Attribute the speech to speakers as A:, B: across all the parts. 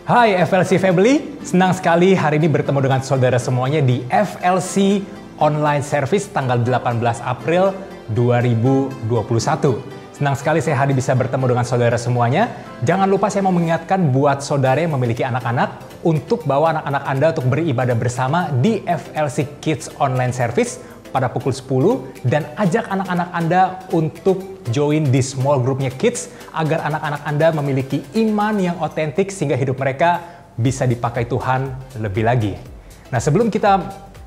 A: Hai FLC Family, senang sekali hari ini bertemu dengan saudara semuanya di FLC Online Service tanggal 18 April 2021. Senang sekali saya hari bisa bertemu dengan saudara semuanya. Jangan lupa saya mau mengingatkan buat saudara yang memiliki anak-anak untuk bawa anak-anak Anda untuk beribadah bersama di FLC Kids Online Service pada pukul 10 dan ajak anak-anak Anda untuk join di small groupnya kids agar anak-anak Anda memiliki iman yang otentik sehingga hidup mereka bisa dipakai Tuhan lebih lagi. Nah, sebelum kita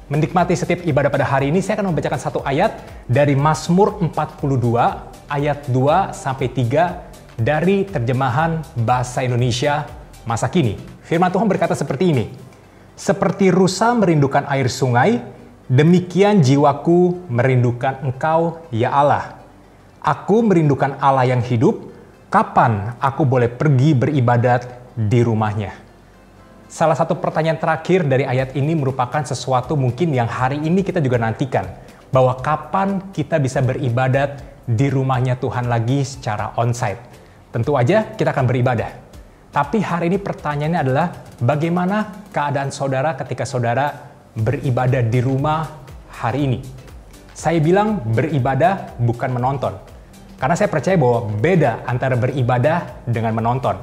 A: menikmati setiap ibadah pada hari ini, saya akan membacakan satu ayat dari Mazmur 42 ayat 2 sampai 3 dari terjemahan bahasa Indonesia masa kini. Firman Tuhan berkata seperti ini. Seperti rusa merindukan air sungai, demikian jiwaku merindukan Engkau, ya Allah. Aku merindukan Allah yang hidup, kapan aku boleh pergi beribadat di rumahnya? Salah satu pertanyaan terakhir dari ayat ini merupakan sesuatu mungkin yang hari ini kita juga nantikan. Bahwa kapan kita bisa beribadat di rumahnya Tuhan lagi secara onsite. Tentu aja kita akan beribadah. Tapi hari ini pertanyaannya adalah bagaimana keadaan saudara ketika saudara beribadah di rumah hari ini? Saya bilang beribadah bukan menonton. Karena saya percaya bahwa beda antara beribadah dengan menonton.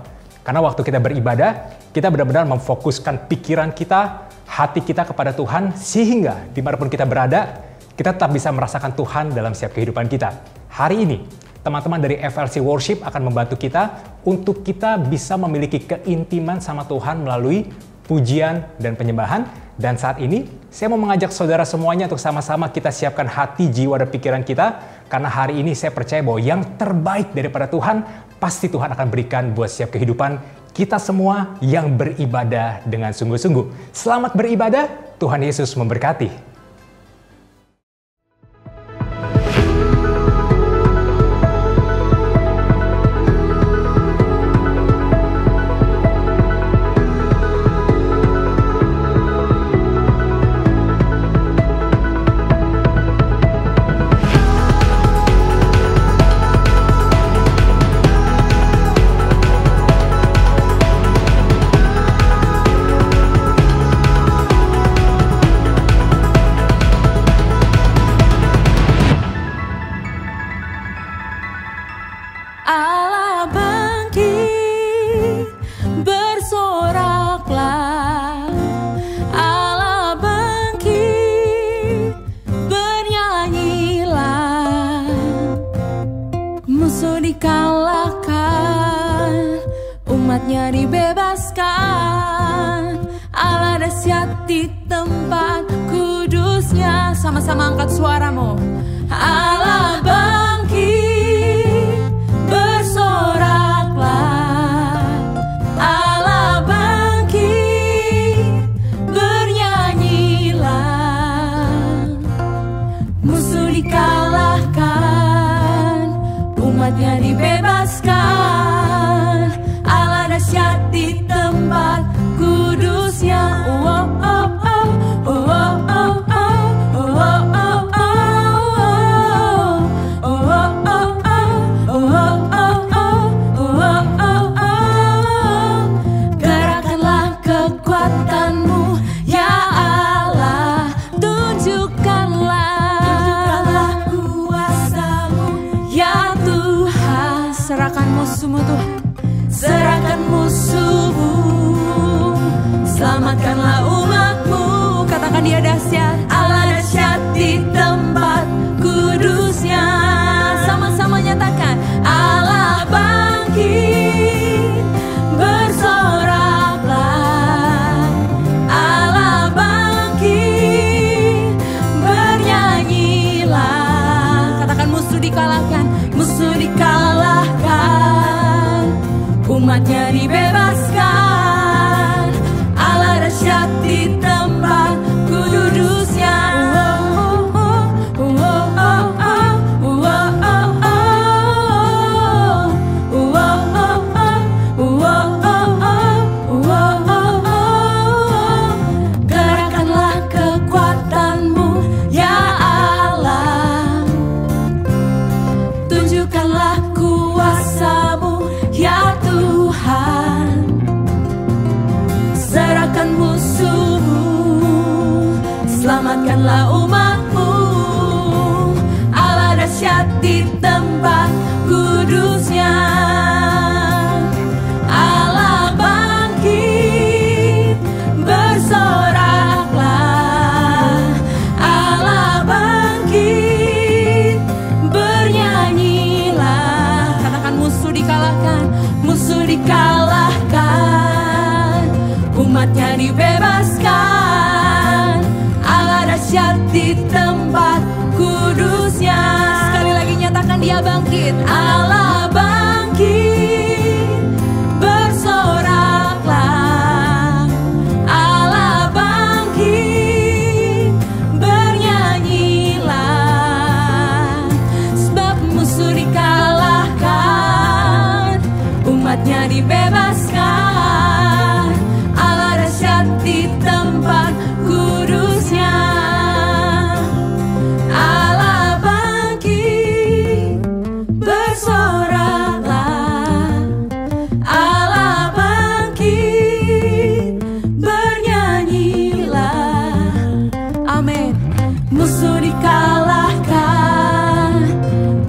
A: Karena waktu kita beribadah, kita benar-benar memfokuskan pikiran kita, hati kita kepada Tuhan, sehingga dimanapun kita berada, kita tetap bisa merasakan Tuhan dalam setiap kehidupan kita. Hari ini, teman-teman dari FLC Worship akan membantu kita untuk kita bisa memiliki keintiman sama Tuhan melalui pujian dan penyembahan. Dan saat ini, saya mau mengajak saudara semuanya untuk sama-sama kita siapkan hati, jiwa, dan pikiran kita. Karena hari ini saya percaya bahwa yang terbaik daripada Tuhan, pasti Tuhan akan berikan buat setiap kehidupan kita semua yang beribadah dengan sungguh-sungguh. Selamat beribadah, Tuhan Yesus memberkati.
B: Allah bangkit, bersoraklah. Allah bangkit, bernyanyilah. Musuh dikalahkan, umatnya dibebaskan. Allah dahsyat di tempat kudusnya. Sama-sama angkat suaramu. Allah bangkit, bersoraklah. Allah bangkit, bernyanyilah. Musuh dikalahkan, umatnya dibebaskan. Allah dahsyat di tempat kudusnya. Oh, oh, oh, oh, oh, oh, oh, oh, oh, oh. Serahkan musuhmu Tuhan, serahkan musuhmu, selamatkanlah umatmu. Katakan dia dahsyat, Allah dahsyat di tempat kudusnya. Sama-sama nyatakan, Allah bangkit, bersoraklah. Allah bangkit, bernyanyilah. Katakan musuh dikalahkan, musuh dikalahkan, umatnya dibebaskan. Allah dahsyat di tempat kudusnya. Gerakkanlah kekuatanmu, ya Allah. Tunjukkanlah kuasamu, ya Tuhan. Kuatkanlah umatmu, Allah dahsyat di tempat kudusnya. Allah bangkit, bersoraklah. Allah bangkit, bernyanyilah. Katakan musuh dikalahkan, musuh dikalahkan, umatnya dibebaskan. Allah dahsyat di tempat kudusnya. Sekali lagi nyatakan dia bangkit. Allah bangkit, bersoraklah. Allah bangkit, bernyanyilah. Sebab musuh dikalahkan, umatnya dibebaskan. Allah dahsyat di tempat kudusnya. Allah bangkit, bersoraklah. Allah bangkit, bernyanyilah. Amin. Musuh dikalahkan,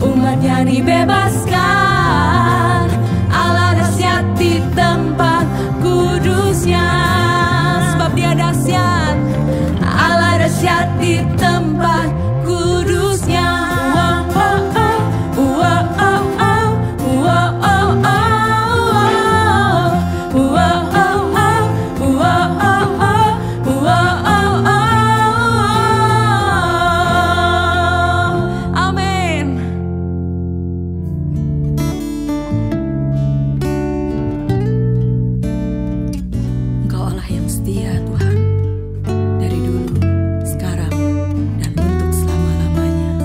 B: umatnya dibebaskan. Allah dahsyat di tempat kudusnya. Sebab dia dahsyat, Allah dahsyat di tempat kudusnya. Amin. Engkau Allah yang setia, Tuhan, dari dulu, sekarang, dan untuk selama-lamanya.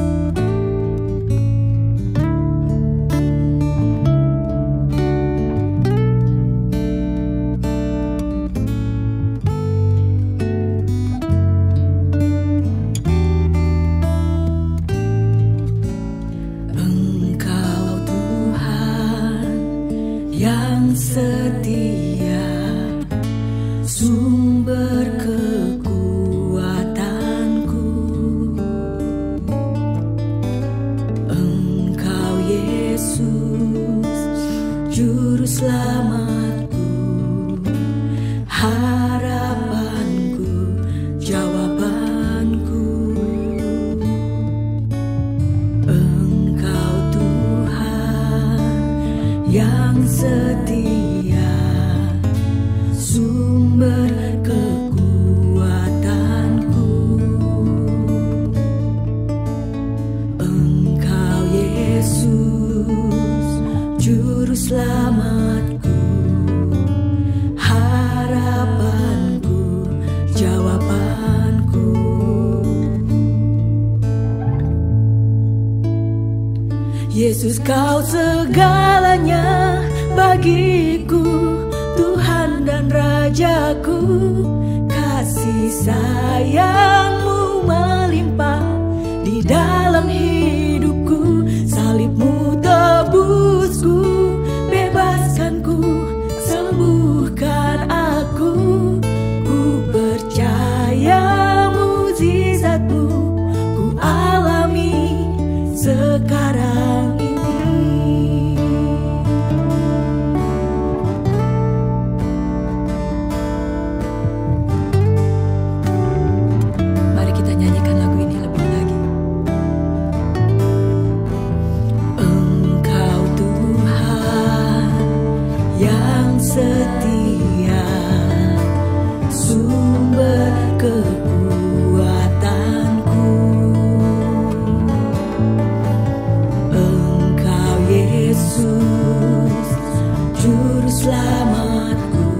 B: Engkau Tuhan yang setia, sumber kekuatanku. Engkau Yesus, juru selamatku, harapanku, jawabanku. Engkau Tuhan yang setia, sumber kekuatanku. Engkau Yesus, juru selamatku, harapanku, jawabanku. Yesus, kau segalanya bagiku, Tuhan dan Rajaku. Kasih sayang-Mu melimpah di dalam hidupku. Salib-Mu tebusku, bebaskanku, sembuhkan aku. Ku percaya mukjizat-Mu, ku alami sekarang ini. Mari kita nyanyikan lagu ini lebih lagi. Engkau Tuhan yang setia, sumber kekuatanku. Engkau Yesus, juru selamatku,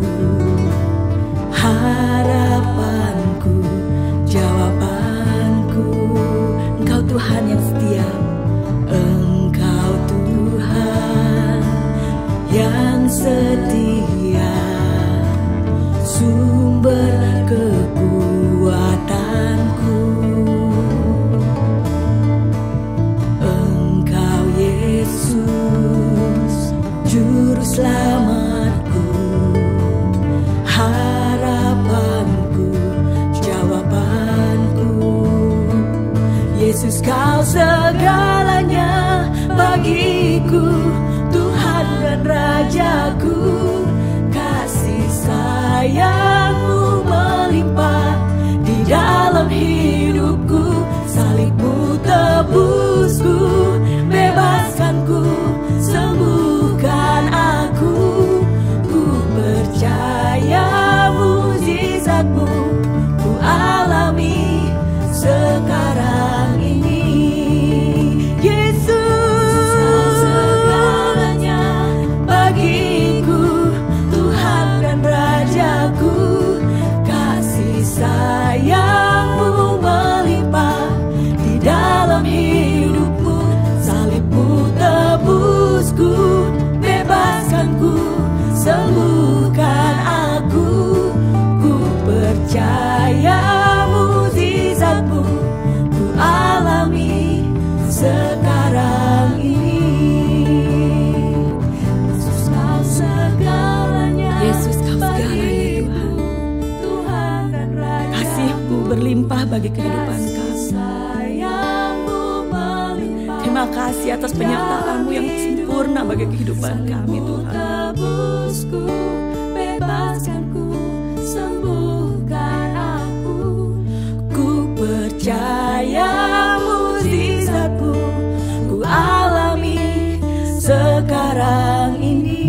B: harapanku, jawabanku. Engkau Tuhan yang setia. Engkau Tuhan yang setia, sumber kekuatanku. Engkau Yesus, juru selamatku, harapanku, jawabanku. Yesus kau segalanya bagiku, Tuhan dan Rajaku. Kasih sayang-Mu melimpah di dalam hidupku. Salib-Mu tebusku, bebaskanku, sembuhkan aku. Ku percaya mujizat-Mu ku alami sekarang ini. Yesus segalanya bagiku, Tuhan dan Rajaku. Kasih sayang-Mu melimpah di dalam hidupku. Salib-Mu tebusku, bebaskanku, sembuhkan aku. Ku percaya mujizat-Mu ku alami sekarang ini. Yesus kau segalanya, Yesus kau segalanya Tuhan dan Raja. Kasih-Mu berlimpah bagi kehidupan kami. Terima kasih atas penyertaan-Mu yang sempurna bagi kehidupan kami, Tuhan. Tebusku, bebaskanku, sembuhkan aku. Ku percaya mujizat-Mu ku alami sekarang ini.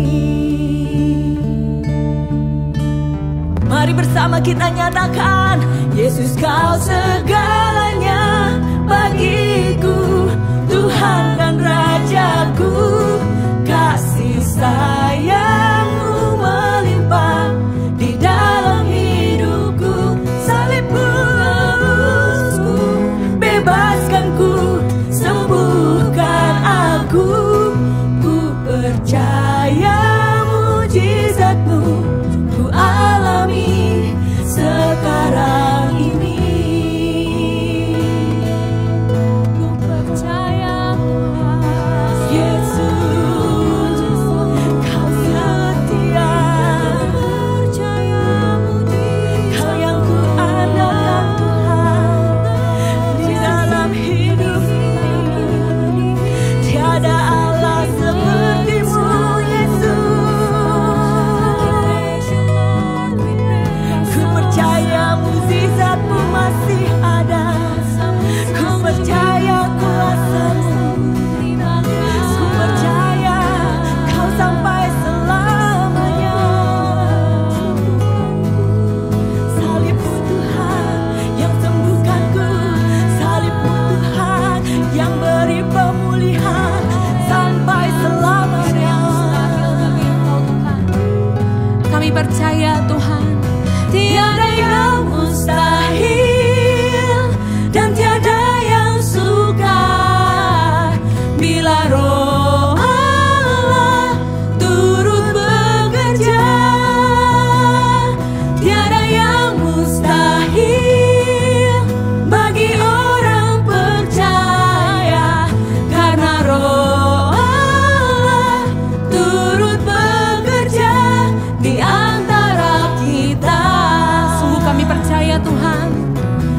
B: Mari bersama kita nyatakan, Yesus kau segalanya bagiku, Tuhan dan Rajaku. Kasih sayang-Mu melimpah di dalam hidupku. Salib-Mu tebusku, bebaskanku, sembuhkan aku. Ku percaya mujizat-Mu ku alami sekarang ini. Ku percaya Yesus, Kau setia. Kau yang ku andalkan Tuhan di dalam hidup ini. Tiada Allah seperti-Mu Yesus. Ku percaya mujizat-Mu masih ada. Ku percaya kuasa-Mu. Ku percaya Kau sampai selamanya. Salib-Mu Tuhan yang sembuhkanku. Salib-Mu Tuhan yang beri pemulihan sampai selamanya. Kami percaya Tuhan, tiada yang mustahil dan tiada yang sukar bila Roh Allah turut bekerja. Tiada yang mustahil bagi orang percaya, karena Roh Allah turut bekerja di antara kita. Sungguh kami percaya Tuhan,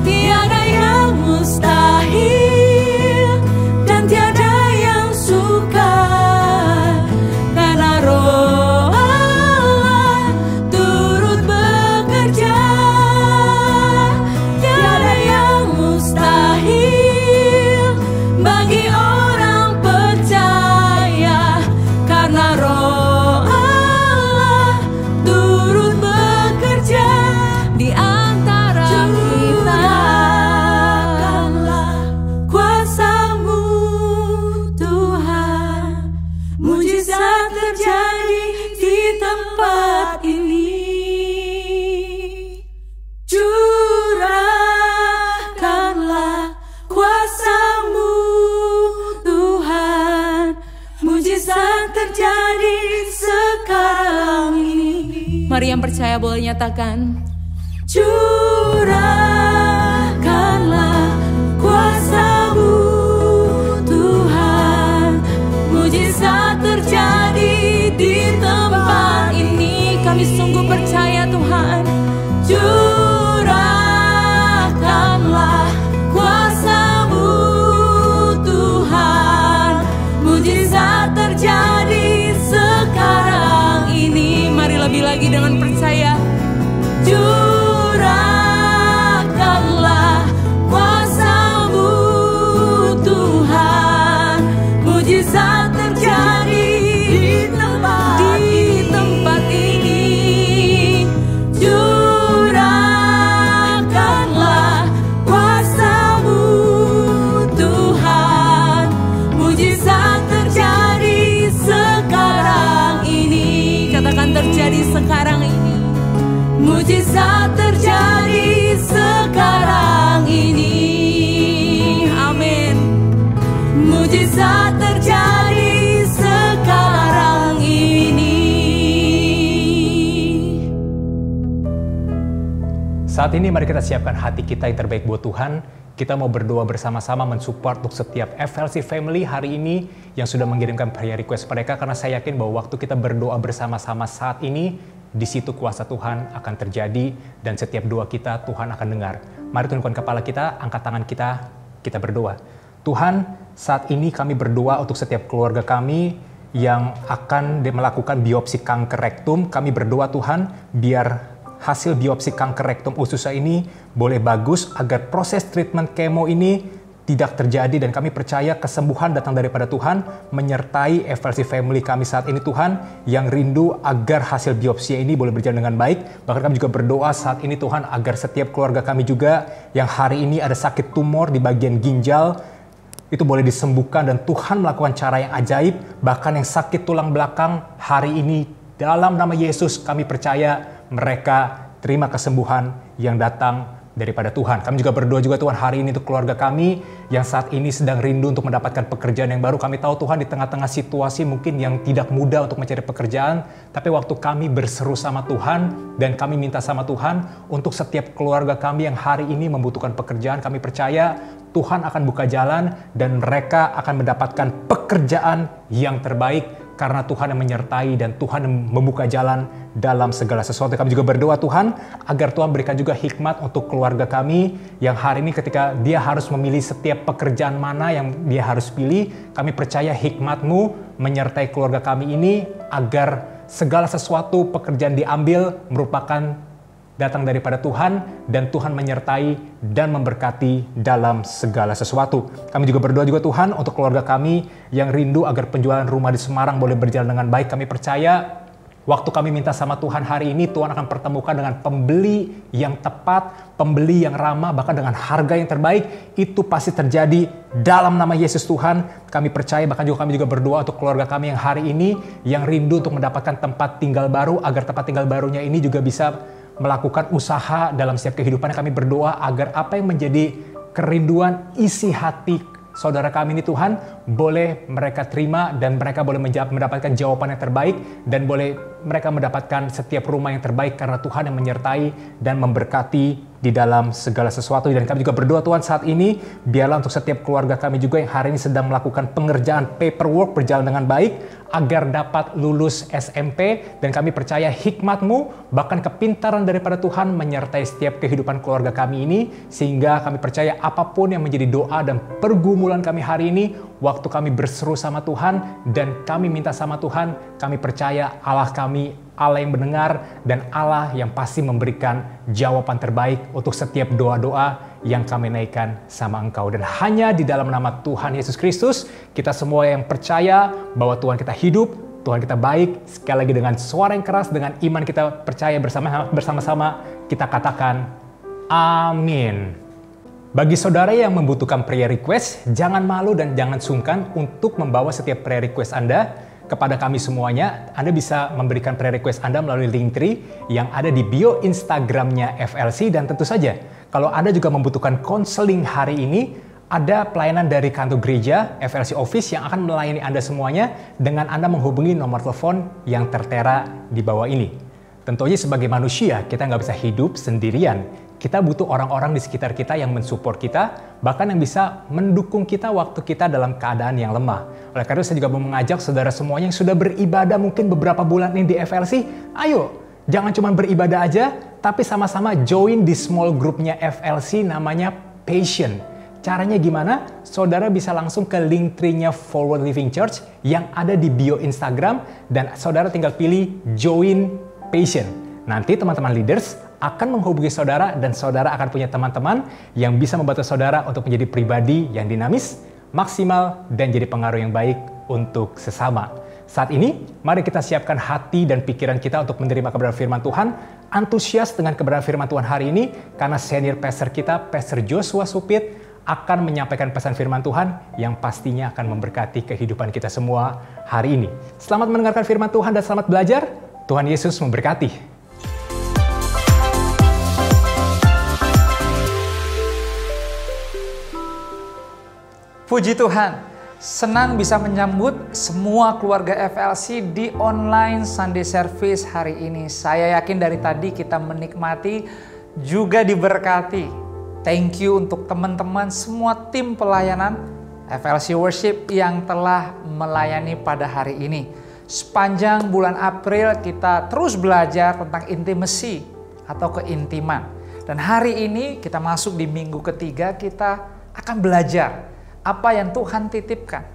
B: tiada yang mustahil dan tiada yang sukar, karena Roh Allah turut bekerja. Tiada yang mustahil bagi orang percaya, karena Roh Allah turut bekerja di antara kita. Curahkanlah kuasa-Mu Tuhan, mujizat terjadi di tempat ini. Curahkanlah kuasa-Mu Tuhan, mujizat terjadi sekarang ini. Mari yang percaya boleh nyatakan, curahkanlah kuasa-Mu Tuhan, mujizat terjadi di tempat ini. Kami sungguh percaya Tuhan, curahkanlah kuasa-Mu Curahkanlah kuasa-Mu Tuhan, mujizat terjadi di tempat ini. Curahkanlah kuasa-Mu Tuhan, mujizat terjadi sekarang ini. Katakan terjadi sekarang ini. Mujizat terjadi sekarang ini. Amin. Mujizat terjadi sekarang ini.
A: Saat ini mari kita siapkan hati kita yang terbaik buat Tuhan. Kita mau berdoa bersama-sama mensupport untuk setiap FLC family hari ini yang sudah mengirimkan prayer request mereka, karena saya yakin bahwa waktu kita berdoa bersama-sama saat ini, di situ kuasa Tuhan akan terjadi dan setiap doa kita Tuhan akan dengar. Mari tundukkan kepala kita, angkat tangan kita berdoa. Tuhan, saat ini kami berdoa untuk setiap keluarga kami yang akan melakukan biopsi kanker rektum. Kami berdoa Tuhan, biar hasil biopsi kanker rektum ususnya ini boleh bagus agar proses treatment kemo ini tidak terjadi, dan kami percaya kesembuhan datang daripada Tuhan menyertai FLC family kami saat ini Tuhan, yang rindu agar hasil biopsi ini boleh berjalan dengan baik. Bahkan kami juga berdoa saat ini Tuhan agar setiap keluarga kami juga yang hari ini ada sakit tumor di bagian ginjal itu boleh disembuhkan dan Tuhan melakukan cara yang ajaib. Bahkan yang sakit tulang belakang hari ini dalam nama Yesus kami percaya mereka terima kesembuhan yang datang daripada Tuhan. Kami juga berdoa juga Tuhan hari ini untuk keluarga kami yang saat ini sedang rindu untuk mendapatkan pekerjaan yang baru. Kami tahu Tuhan di tengah-tengah situasi mungkin yang tidak mudah untuk mencari pekerjaan, tapi waktu kami berseru sama Tuhan dan kami minta sama Tuhan untuk setiap keluarga kami yang hari ini membutuhkan pekerjaan, kami percaya Tuhan akan buka jalan dan mereka akan mendapatkan pekerjaan yang terbaik karena Tuhan yang menyertai dan Tuhan yang membuka jalan dalam segala sesuatu. Kami juga berdoa Tuhan agar Tuhan berikan juga hikmat untuk keluarga kami yang hari ini ketika dia harus memilih setiap pekerjaan mana yang dia harus pilih. Kami percaya hikmat-Mu menyertai keluarga kami ini agar segala sesuatu pekerjaan diambil merupakan datang daripada Tuhan dan Tuhan menyertai dan memberkati dalam segala sesuatu. Kami juga berdoa juga Tuhan untuk keluarga kami yang rindu agar penjualan rumah di Semarang boleh berjalan dengan baik. Kami percaya waktu kami minta sama Tuhan hari ini, Tuhan akan pertemukan dengan pembeli yang tepat, pembeli yang ramah, bahkan dengan harga yang terbaik. Itu pasti terjadi dalam nama Yesus Tuhan. Kami percaya, bahkan juga kami juga berdoa untuk keluarga kami yang hari ini yang rindu untuk mendapatkan tempat tinggal baru, agar tempat tinggal barunya ini juga bisa melakukan usaha dalam setiap kehidupannya. Kami berdoa agar apa yang menjadi kerinduan isi hati saudara kami ini Tuhan boleh mereka terima dan mereka boleh mendapatkan jawaban yang terbaik dan boleh mereka mendapatkan setiap rumah yang terbaik karena Tuhan yang menyertai dan memberkati di dalam segala sesuatu. Dan kami juga berdoa Tuhan saat ini biarlah untuk setiap keluarga kami juga yang hari ini sedang melakukan pengerjaan paperwork berjalan dengan baik agar dapat lulus SMP, dan kami percaya hikmat-Mu bahkan kepintaran daripada Tuhan menyertai setiap kehidupan keluarga kami ini, sehingga kami percaya apapun yang menjadi doa dan pergumulan kami hari ini, waktu kami berseru sama Tuhan dan kami minta sama Tuhan, kami percaya Allah kami Allah yang mendengar dan Allah yang pasti memberikan jawaban terbaik untuk setiap doa-doa yang kami naikkan sama Engkau. Dan hanya di dalam nama Tuhan Yesus Kristus, kita semua yang percaya bahwa Tuhan kita hidup, Tuhan kita baik, sekali lagi dengan suara yang keras, dengan iman kita percaya bersama-sama, kita katakan amin. Bagi saudara yang membutuhkan prayer request, jangan malu dan jangan sungkan untuk membawa setiap prayer request Anda kepada kami semuanya. Anda bisa memberikan prayer request Anda melalui Linktree yang ada di bio Instagramnya FLC. Dan tentu saja, kalau Anda juga membutuhkan konseling hari ini, ada pelayanan dari kantor gereja FLC Office yang akan melayani Anda semuanya dengan Anda menghubungi nomor telepon yang tertera di bawah ini. Tentunya sebagai manusia, kita nggak bisa hidup sendirian. Kita butuh orang-orang di sekitar kita yang mensupport kita, bahkan yang bisa mendukung kita waktu kita dalam keadaan yang lemah. Oleh karena itu saya juga mau mengajak saudara semuanya yang sudah beribadah mungkin beberapa bulan ini di FLC, ayo jangan cuma beribadah aja, tapi sama-sama join di small groupnya FLC namanya Passion. Caranya gimana? Saudara bisa langsung ke Linktree-nya Forward Living Church yang ada di bio Instagram dan saudara tinggal pilih Join Passion. Nanti teman-teman leaders akan menghubungi saudara dan saudara akan punya teman-teman yang bisa membantu saudara untuk menjadi pribadi yang dinamis, maksimal, dan jadi pengaruh yang baik untuk sesama. Saat ini, mari kita siapkan hati dan pikiran kita untuk menerima kebenaran firman Tuhan, antusias dengan kebenaran firman Tuhan hari ini, karena senior pastor kita, Pastor Joshua Supit, akan menyampaikan pesan firman Tuhan yang pastinya akan memberkati kehidupan kita semua hari ini. Selamat mendengarkan firman Tuhan dan selamat belajar. Tuhan Yesus memberkati.
C: Puji Tuhan. Senang bisa menyambut semua keluarga FLC di online Sunday Service hari ini. Saya yakin dari tadi kita menikmati, juga diberkati. Thank you untuk teman-teman semua tim pelayanan FLC Worship yang telah melayani pada hari ini. Sepanjang bulan April kita terus belajar tentang intimacy atau keintiman. Dan hari ini kita masuk di minggu ketiga, kita akan belajar apa yang Tuhan titipkan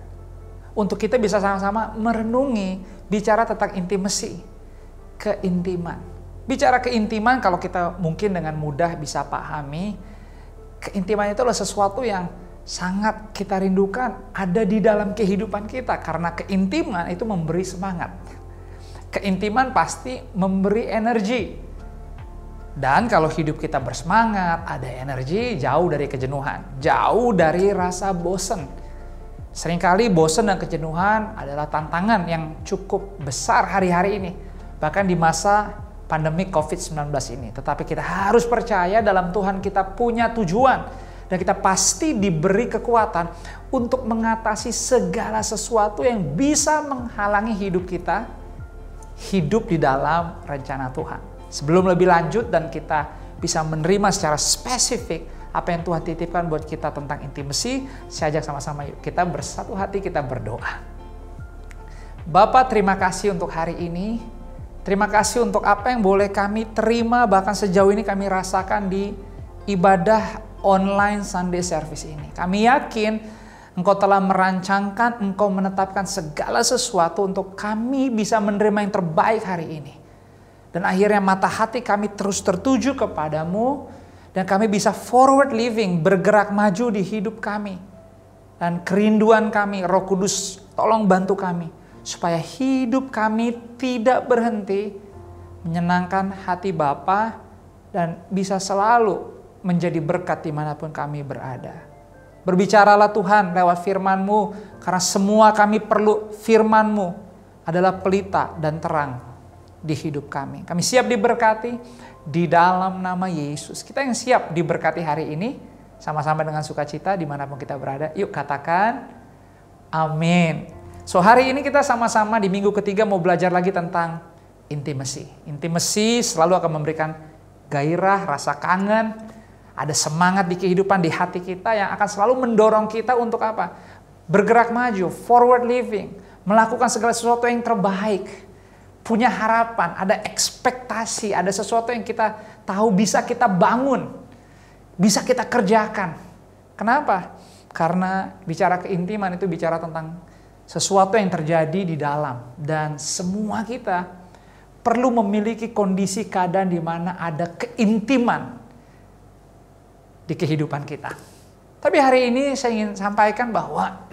C: untuk kita bisa sama-sama merenungi bicara tentang intimacy, keintiman. Bicara keintiman, kalau kita mungkin dengan mudah bisa pahami, keintiman itu adalah sesuatu yang sangat kita rindukan ada di dalam kehidupan kita, karena keintiman itu memberi semangat. Keintiman pasti memberi energi. Dan kalau hidup kita bersemangat, ada energi, jauh dari kejenuhan, jauh dari rasa bosan. Seringkali bosan dan kejenuhan adalah tantangan yang cukup besar hari-hari ini, bahkan di masa pandemi COVID-19 ini. Tetapi kita harus percaya dalam Tuhan kita punya tujuan, dan kita pasti diberi kekuatan untuk mengatasi segala sesuatu yang bisa menghalangi hidup kita, hidup di dalam rencana Tuhan. Sebelum lebih lanjut dan kita bisa menerima secara spesifik apa yang Tuhan titipkan buat kita tentang intimacy, saya ajak sama-sama yuk kita bersatu hati, kita berdoa. Bapa, terima kasih untuk hari ini. Terima kasih untuk apa yang boleh kami terima, bahkan sejauh ini kami rasakan di ibadah online Sunday Service ini. Kami yakin Engkau telah merancangkan, Engkau menetapkan segala sesuatu untuk kami bisa menerima yang terbaik hari ini. Dan akhirnya mata hati kami terus tertuju kepadamu, dan kami bisa forward living, bergerak maju di hidup kami. Dan kerinduan kami, Roh Kudus tolong bantu kami, supaya hidup kami tidak berhenti menyenangkan hati Bapa, dan bisa selalu menjadi berkat dimanapun kami berada. Berbicaralah Tuhan lewat firman-Mu, karena semua kami perlu firman-Mu adalah pelita dan terang di hidup kami. Kami siap diberkati di dalam nama Yesus. Kita yang siap diberkati hari ini, sama-sama dengan sukacita dimanapun kita berada. Yuk katakan amin. So hari ini kita sama-sama di minggu ketiga mau belajar lagi tentang intimacy. Intimacy selalu akan memberikan gairah, rasa kangen, ada semangat di kehidupan, di hati kita yang akan selalu mendorong kita untuk apa? Bergerak maju, forward living, melakukan segala sesuatu yang terbaik. Punya harapan, ada ekspektasi, ada sesuatu yang kita tahu bisa kita bangun, bisa kita kerjakan. Kenapa? Karena bicara keintiman itu bicara tentang sesuatu yang terjadi di dalam. Dan semua kita perlu memiliki kondisi keadaan di mana ada keintiman di kehidupan kita. Tapi hari ini saya ingin sampaikan bahwa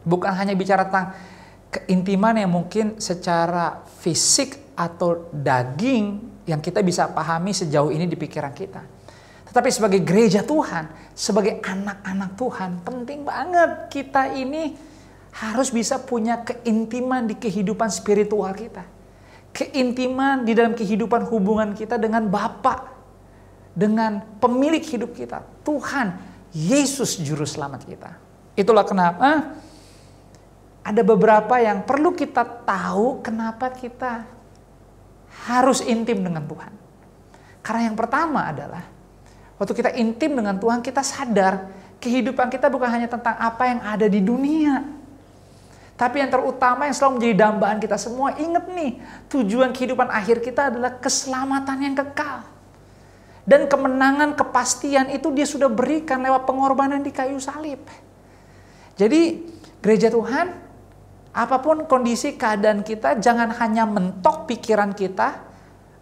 C: bukan hanya bicara tentang keintiman yang mungkin secara fisik atau daging yang kita bisa pahami sejauh ini di pikiran kita. Tetapi sebagai gereja Tuhan, sebagai anak-anak Tuhan, penting banget kita ini harus bisa punya keintiman di kehidupan spiritual kita. Keintiman di dalam kehidupan hubungan kita dengan Bapa, dengan pemilik hidup kita, Tuhan Yesus Juru Selamat kita. Itulah kenapa ada beberapa yang perlu kita tahu kenapa kita harus intim dengan Tuhan. Karena yang pertama adalah waktu kita intim dengan Tuhan, kita sadar kehidupan kita bukan hanya tentang apa yang ada di dunia. Tapi yang terutama yang selalu menjadi dambaan kita semua, ingat nih, tujuan kehidupan akhir kita adalah keselamatan yang kekal. Dan kemenangan, kepastian itu dia sudah berikan lewat pengorbanan di kayu salib. Jadi gereja Tuhan, apapun kondisi keadaan kita, jangan hanya mentok pikiran kita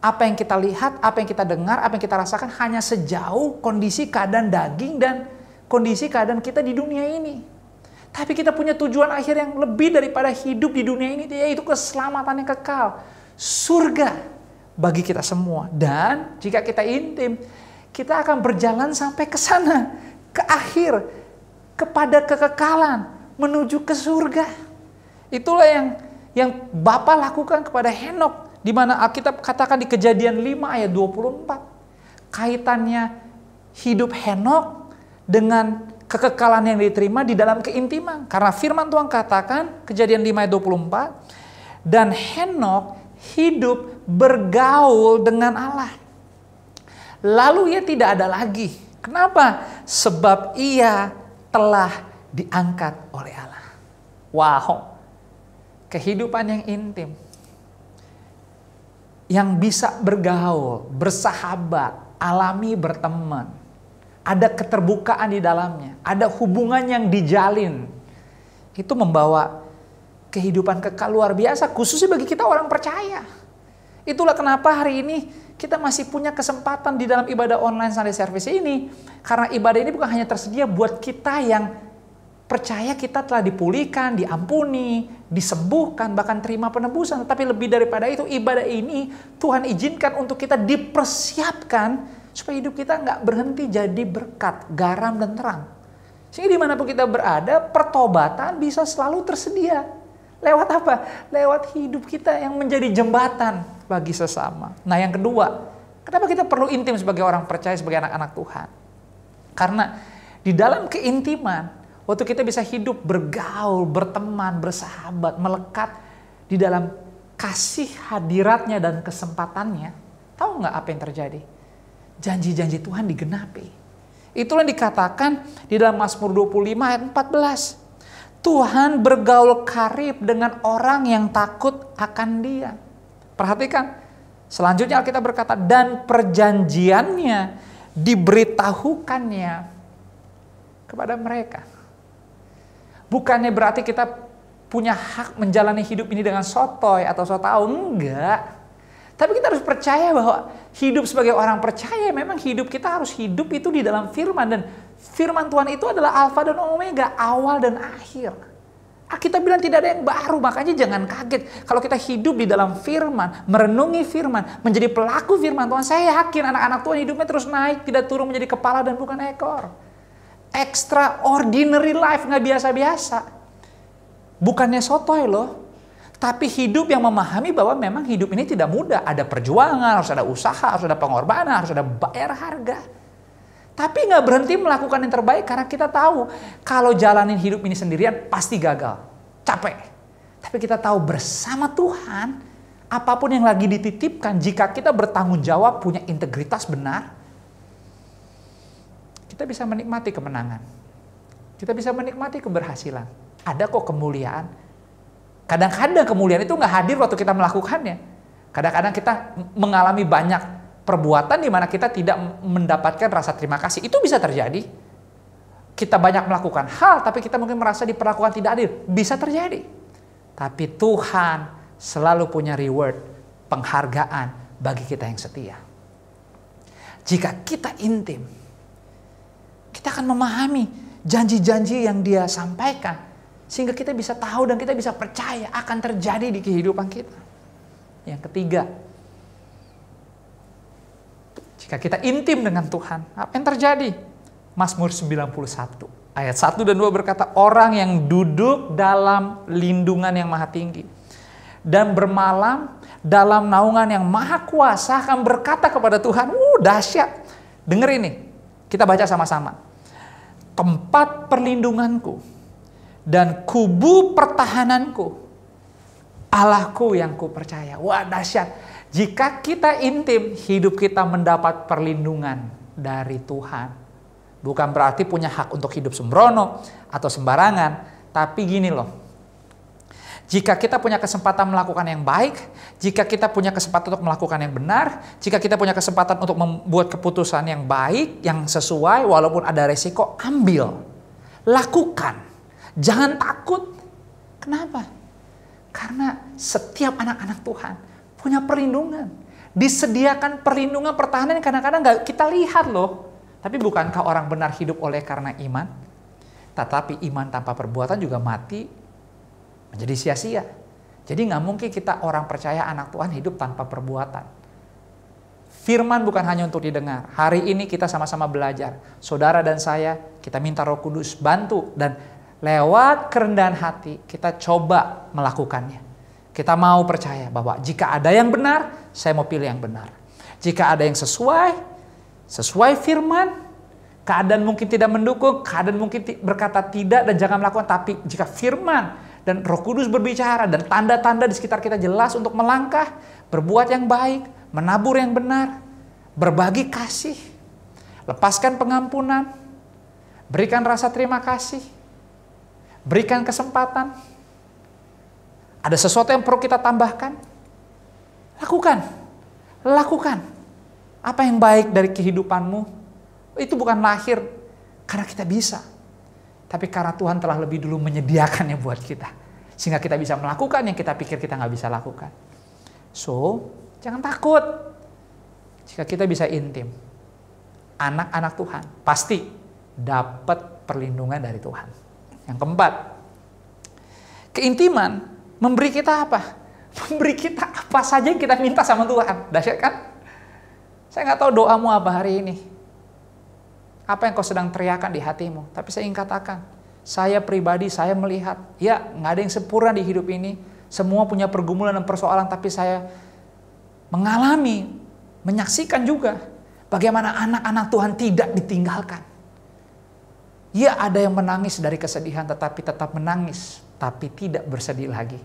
C: Apa yang kita lihat, apa yang kita dengar, apa yang kita rasakan hanya sejauh kondisi keadaan daging dan kondisi keadaan kita di dunia ini. Tapi kita punya tujuan akhir yang lebih daripada hidup di dunia ini, yaitu keselamatan yang kekal. Surga bagi kita semua. Dan jika kita intim, kita akan berjalan sampai ke sana, ke akhir, kepada kekekalan, menuju ke surga. Itulah yang Bapa lakukan kepada Henokh. Di mana Alkitab katakan di Kejadian 5 ayat 24. Kaitannya hidup Henokh dengan kekekalan yang diterima di dalam keintiman. Karena firman Tuhan katakan, Kejadian 5 ayat 24. Dan Henokh hidup bergaul dengan Allah. Lalu ia tidak ada lagi. Kenapa? Sebab ia telah diangkat oleh Allah. Wow. Kehidupan yang intim. Yang bisa bergaul, bersahabat, alami berteman. Ada keterbukaan di dalamnya, ada hubungan yang dijalin. Itu membawa kehidupan kekal luar biasa, khususnya bagi kita orang percaya. Itulah kenapa hari ini kita masih punya kesempatan di dalam ibadah online Sunday Service ini. Karena ibadah ini bukan hanya tersedia buat kita yang percaya kita telah dipulihkan, diampuni, disembuhkan, bahkan terima penebusan. Tetapi lebih daripada itu, ibadah ini Tuhan izinkan untuk kita dipersiapkan supaya hidup kita nggak berhenti jadi berkat, garam dan terang. Sehingga dimanapun kita berada, pertobatan bisa selalu tersedia. Lewat apa? Lewat hidup kita yang menjadi jembatan bagi sesama. Nah yang kedua, kenapa kita perlu intim sebagai orang percaya, sebagai anak-anak Tuhan? Karena di dalam keintiman, waktu kita bisa hidup bergaul, berteman, bersahabat, melekat di dalam kasih hadiratnya dan kesempatannya, tahu nggak apa yang terjadi? Janji-janji Tuhan digenapi. Itulah yang dikatakan di dalam Mazmur 25 ayat 14. Tuhan bergaul karib dengan orang yang takut akan Dia. Perhatikan, selanjutnya Alkitab berkata, dan perjanjiannya diberitahukannya kepada mereka. Bukannya berarti kita punya hak menjalani hidup ini dengan sotoy atau sotau, enggak. Tapi kita harus percaya bahwa hidup sebagai orang percaya, memang hidup kita harus hidup itu di dalam firman. Dan firman Tuhan itu adalah alfa dan omega, awal dan akhir. Kita bilang tidak ada yang baru, makanya jangan kaget. Kalau kita hidup di dalam firman, merenungi firman, menjadi pelaku firman Tuhan, saya yakin anak-anak Tuhan hidupnya terus naik, tidak turun menjadi kepala dan bukan ekor. Extraordinary life, nggak biasa-biasa. Bukannya sotoy loh. Tapi hidup yang memahami bahwa memang hidup ini tidak mudah. Ada perjuangan, harus ada usaha, harus ada pengorbanan, harus ada bayar harga. Tapi nggak berhenti melakukan yang terbaik karena kita tahu kalau jalanin hidup ini sendirian pasti gagal, capek. Tapi kita tahu bersama Tuhan, apapun yang lagi dititipkan, jika kita bertanggung jawab, punya integritas benar, kita bisa menikmati kemenangan. Kita bisa menikmati keberhasilan. Ada kok kemuliaan. Kadang-kadang kemuliaan itu nggak hadir waktu kita melakukannya. Kadang-kadang kita mengalami banyak perbuatan di mana kita tidak mendapatkan rasa terima kasih. Itu bisa terjadi. Kita banyak melakukan hal, tapi kita mungkin merasa diperlakukan tidak adil. Bisa terjadi. Tapi Tuhan selalu punya reward, penghargaan bagi kita yang setia. Jika kita intim, kita akan memahami janji-janji yang Dia sampaikan. Sehingga kita bisa tahu dan kita bisa percaya akan terjadi di kehidupan kita. Yang ketiga, jika kita intim dengan Tuhan, apa yang terjadi? Mazmur 91 ayat 1 dan 2 berkata, orang yang duduk dalam lindungan yang maha tinggi dan bermalam dalam naungan yang maha kuasa akan berkata kepada Tuhan, dahsyat. Dengar ini, kita baca sama-sama. Tempat perlindunganku dan kubu pertahananku, Allahku yang ku percaya. Wah, dahsyat. Jika kita intim, hidup kita mendapat perlindungan dari Tuhan. Bukan berarti punya hak untuk hidup sembrono atau sembarangan. Tapi gini loh. Jika kita punya kesempatan melakukan yang baik, jika kita punya kesempatan untuk melakukan yang benar, jika kita punya kesempatan untuk membuat keputusan yang baik, yang sesuai, walaupun ada resiko, ambil. Lakukan. Jangan takut. Kenapa? Karena setiap anak-anak Tuhan punya perlindungan. Disediakan perlindungan, pertahanan yang kadang-kadang nggak kita lihat loh. Tapi bukankah orang benar hidup oleh karena iman? Tetapi iman tanpa perbuatan juga mati menjadi sia-sia. Jadi nggak mungkin kita orang percaya anak Tuhan hidup tanpa perbuatan. Firman bukan hanya untuk didengar. Hari ini kita sama-sama belajar. Saudara dan saya, kita minta Roh Kudus bantu. Dan lewat kerendahan hati, kita coba melakukannya. Kita mau percaya bahwa jika ada yang benar, saya mau pilih yang benar. Jika ada yang sesuai firman, keadaan mungkin tidak mendukung, keadaan mungkin berkata tidak dan jangan melakukan. Tapi jika firman dan Roh Kudus berbicara dan tanda-tanda di sekitar kita jelas untuk melangkah, berbuat yang baik, menabur yang benar, berbagi kasih, lepaskan pengampunan, berikan rasa terima kasih, berikan kesempatan. Ada sesuatu yang perlu kita tambahkan? Lakukan. Apa yang baik dari kehidupanmu, itu bukan lahir karena kita bisa. Tapi karena Tuhan telah lebih dulu menyediakannya buat kita. Sehingga kita bisa melakukan yang kita pikir kita nggak bisa lakukan. So, jangan takut. Jika kita bisa intim, anak-anak Tuhan pasti dapat perlindungan dari Tuhan. Yang keempat, keintiman memberi kita apa? Memberi kita apa saja yang kita minta sama Tuhan. Dahsyat kan? Saya nggak tahu doamu apa hari ini. Apa yang kau sedang teriakan di hatimu. Tapi saya ingin katakan, saya pribadi, saya melihat, ya nggak ada yang sempurna di hidup ini. Semua punya pergumulan dan persoalan, tapi saya mengalami, menyaksikan juga bagaimana anak-anak Tuhan tidak ditinggalkan. Ya ada yang menangis dari kesedihan, tetapi tetap menangis. Tapi tidak bersedih lagi.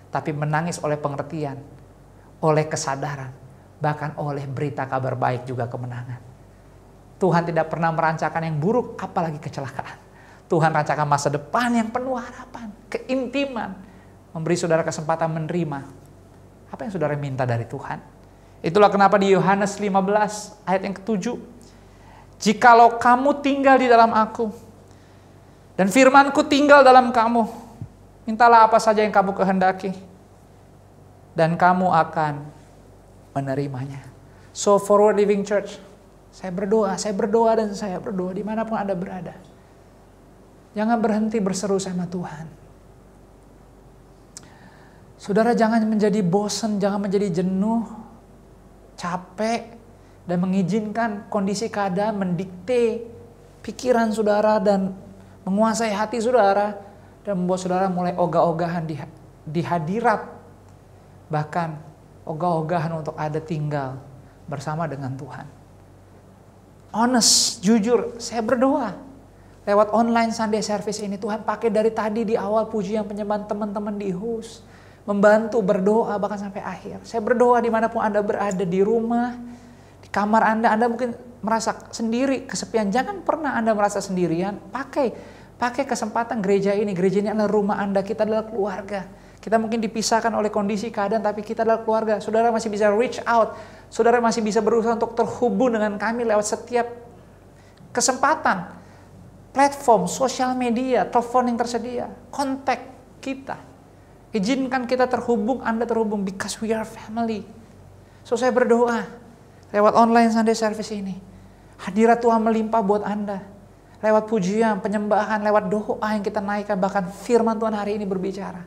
C: Tapi menangis oleh pengertian, oleh kesadaran, bahkan oleh berita kabar baik juga kemenangan. Tuhan tidak pernah merancangkan yang buruk, apalagi kecelakaan. Tuhan rancangkan masa depan yang penuh harapan, keintiman, memberi saudara kesempatan menerima apa yang saudara minta dari Tuhan. Itulah kenapa di Yohanes 15 ayat yang ke-7, jikalau kamu tinggal di dalam aku, dan firmanku tinggal dalam kamu, mintalah apa saja yang kamu kehendaki, dan kamu akan menerimanya. So Forward Living Church, saya berdoa dan saya berdoa dimanapun Anda berada. Jangan berhenti berseru sama Tuhan. Saudara jangan menjadi bosan, jangan menjadi jenuh, capek, dan mengizinkan kondisi keadaan mendikte pikiran saudara dan menguasai hati saudara. Dan membuat saudara mulai ogah-ogahan di hadirat. Bahkan ogah-ogahan untuk ada tinggal bersama dengan Tuhan. Honest, jujur, saya berdoa. Lewat online Sunday Service ini Tuhan pakai dari tadi di awal pujian penyembahan teman-teman di host. Membantu berdoa bahkan sampai akhir. Saya berdoa dimanapun Anda berada, di rumah, di kamar Anda mungkin merasa sendiri, kesepian. Jangan pernah Anda merasa sendirian. Pakai kesempatan gereja ini adalah rumah Anda, kita adalah keluarga. Kita mungkin dipisahkan oleh kondisi keadaan, tapi kita adalah keluarga. Saudara masih bisa reach out, saudara masih bisa berusaha untuk terhubung dengan kami lewat setiap kesempatan. Platform, sosial media, telepon yang tersedia, kontak kita. Izinkan kita terhubung, Anda terhubung, because we are family. So saya berdoa, lewat online Sunday Service ini, hadirat Tuhan melimpah buat Anda. Lewat pujian, penyembahan, lewat doa yang kita naikkan, bahkan firman Tuhan hari ini berbicara.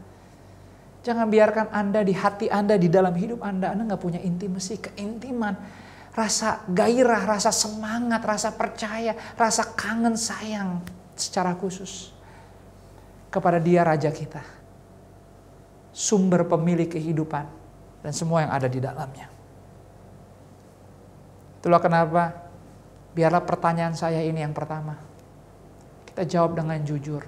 C: Jangan biarkan Anda di hati Anda, di dalam hidup Anda nggak punya intimasi, keintiman, rasa gairah, rasa semangat, rasa percaya, rasa kangen sayang secara khusus kepada Dia Raja kita, sumber pemilik kehidupan dan semua yang ada di dalamnya. Itulah kenapa biarlah pertanyaan saya ini yang pertama. Kita jawab dengan jujur.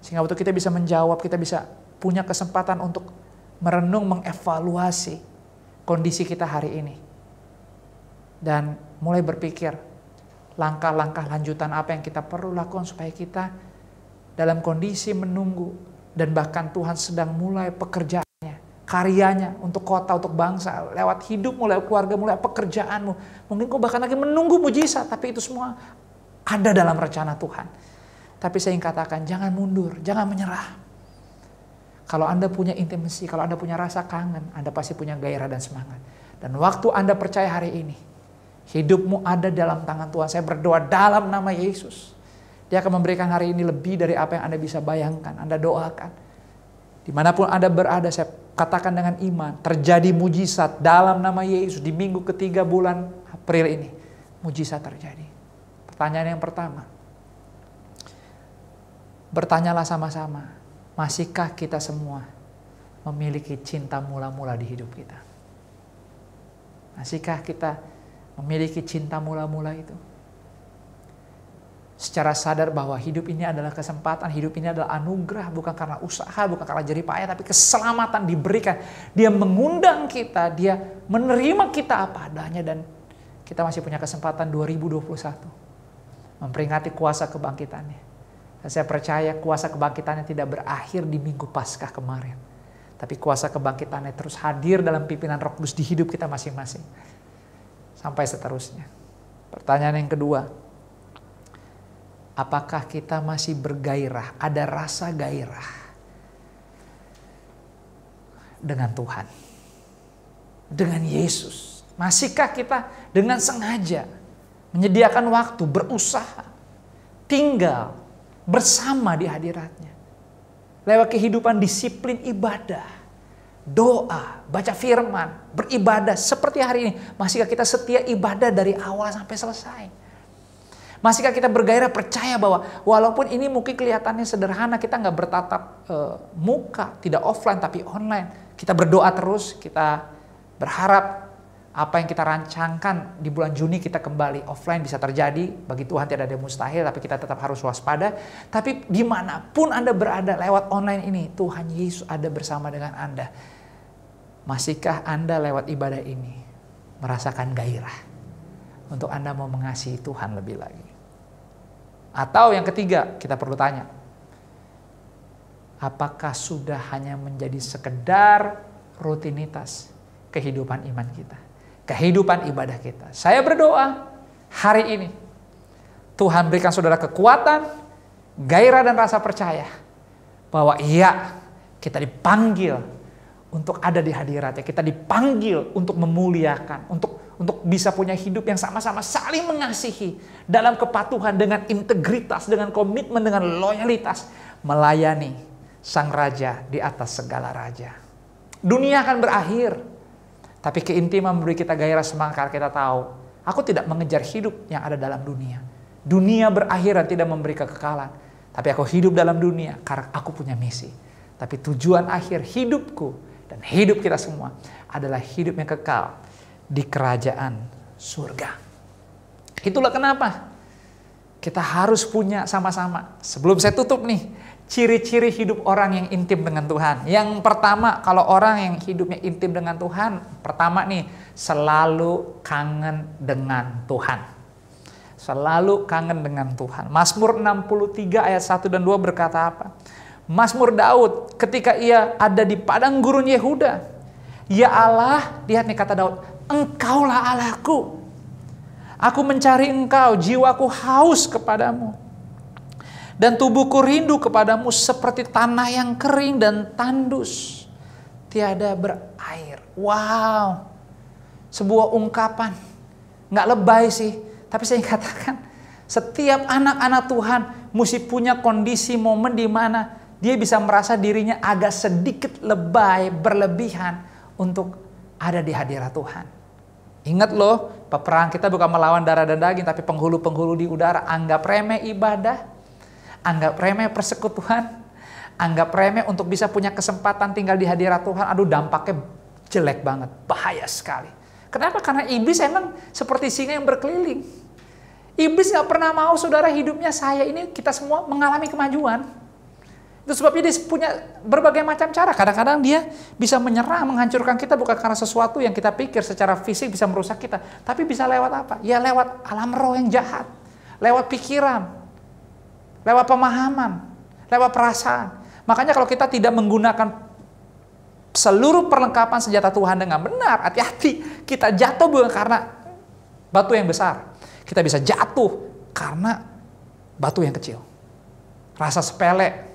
C: Sehingga waktu kita bisa menjawab, kita bisa punya kesempatan untuk merenung, mengevaluasi kondisi kita hari ini. Dan mulai berpikir langkah-langkah lanjutan apa yang kita perlu lakukan supaya kita dalam kondisi menunggu. Dan bahkan Tuhan sedang mulai pekerjaannya, karyanya untuk kota, untuk bangsa, lewat hidupmu, lewat keluargamu, lewat pekerjaanmu. Mungkin kau bahkan lagi menunggu mujizat, tapi itu semua ada dalam rencana Tuhan. Tapi saya ingin katakan, jangan mundur, jangan menyerah. Kalau Anda punya intimasi, kalau Anda punya rasa kangen, Anda pasti punya gairah dan semangat. Dan waktu Anda percaya hari ini, hidupmu ada dalam tangan Tuhan. Saya berdoa dalam nama Yesus. Dia akan memberikan hari ini lebih dari apa yang Anda bisa bayangkan, Anda doakan. Dimanapun Anda berada, saya katakan dengan iman, terjadi mujizat dalam nama Yesus di minggu ketiga bulan April ini. Mujizat terjadi. Pertanyaan yang pertama, bertanyalah sama-sama, masihkah kita semua memiliki cinta mula-mula di hidup kita? Masihkah kita memiliki cinta mula-mula itu? Secara sadar bahwa hidup ini adalah kesempatan, hidup ini adalah anugerah, bukan karena usaha, bukan karena jerih payah, tapi keselamatan diberikan. Dia mengundang kita, dia menerima kita apa adanya, dan kita masih punya kesempatan 2021 memperingati kuasa kebangkitannya. Dan saya percaya kuasa kebangkitannya tidak berakhir di minggu Paskah kemarin. Tapi kuasa kebangkitannya terus hadir dalam pimpinan Roh Kudus di hidup kita masing-masing. Sampai seterusnya. Pertanyaan yang kedua. Apakah kita masih bergairah, ada rasa gairah dengan Tuhan? Dengan Yesus. Masihkah kita dengan sengaja menyediakan waktu, berusaha, tinggal bersama di hadiratnya? Lewat kehidupan disiplin ibadah, doa, baca firman, beribadah seperti hari ini. Masihkah kita setia ibadah dari awal sampai selesai? Masihkah kita bergairah percaya bahwa walaupun ini mungkin kelihatannya sederhana, kita nggak bertatap muka, tidak offline tapi online. Kita berdoa terus, kita berharap apa yang kita rancangkan di bulan Juni kita kembali offline bisa terjadi. Bagi Tuhan tidak ada yang mustahil, tapi kita tetap harus waspada. Tapi dimanapun Anda berada lewat online ini, Tuhan Yesus ada bersama dengan Anda. Masihkah Anda lewat ibadah ini merasakan gairah untuk Anda mau mengasihi Tuhan lebih lagi? Atau yang ketiga, kita perlu tanya, apakah sudah hanya menjadi sekedar rutinitas kehidupan iman kita, kehidupan ibadah kita? Saya berdoa hari ini Tuhan berikan saudara kekuatan, gairah dan rasa percaya bahwa iya, kita dipanggil untuk ada di hadiratnya, kita dipanggil untuk memuliakan, untuk bisa punya hidup yang sama-sama saling mengasihi dalam kepatuhan, dengan integritas, dengan komitmen, dengan loyalitas, melayani Sang Raja di atas segala raja. Dunia akan berakhir, tapi keintiman memberi kita gairah semangat. Kita tahu, aku tidak mengejar hidup yang ada dalam dunia. Dunia berakhir dan tidak memberi kekekalan, tapi aku hidup dalam dunia karena aku punya misi. Tapi tujuan akhir hidupku dan hidup kita semua adalah hidup yang kekal di kerajaan surga. Itulah kenapa kita harus punya sama-sama. Sebelum saya tutup nih, ciri-ciri hidup orang yang intim dengan Tuhan. Yang pertama, kalau orang yang hidupnya intim dengan Tuhan, pertama nih, selalu kangen dengan Tuhan. Selalu kangen dengan Tuhan. Mazmur 63 ayat 1 dan 2 berkata apa? Mazmur Daud ketika ia ada di padang gurun Yehuda. Ya Allah, lihat nih kata Daud, Engkaulah Allahku. Aku mencari Engkau, jiwaku haus kepadamu. Dan tubuhku rindu kepadamu seperti tanah yang kering dan tandus, tiada berair. Wow, sebuah ungkapan, nggak lebay sih, tapi saya katakan, setiap anak-anak Tuhan mesti punya kondisi momen di mana dia bisa merasa dirinya agak sedikit lebay, berlebihan untuk ada di hadirat Tuhan. Ingat loh, peperangan kita bukan melawan darah dan daging, tapi penghulu-penghulu di udara. Anggap remeh ibadah, anggap remeh persekutuan, anggap remeh untuk bisa punya kesempatan tinggal di hadirat Tuhan. Aduh, dampaknya jelek banget, bahaya sekali. Kenapa? Karena iblis emang seperti singa yang berkeliling. Iblis gak pernah mau saudara hidupnya saya ini, kita semua mengalami kemajuan. Itu sebabnya dia punya berbagai macam cara. Kadang-kadang dia bisa menyerang, menghancurkan kita bukan karena sesuatu yang kita pikir secara fisik bisa merusak kita. Tapi bisa lewat apa? Ya lewat alam roh yang jahat. Lewat pikiran. Lewat pemahaman. Lewat perasaan. Makanya kalau kita tidak menggunakan seluruh perlengkapan senjata Tuhan dengan benar, hati-hati. Kita jatuh bukan karena batu yang besar. Kita bisa jatuh karena batu yang kecil. Rasa sepele,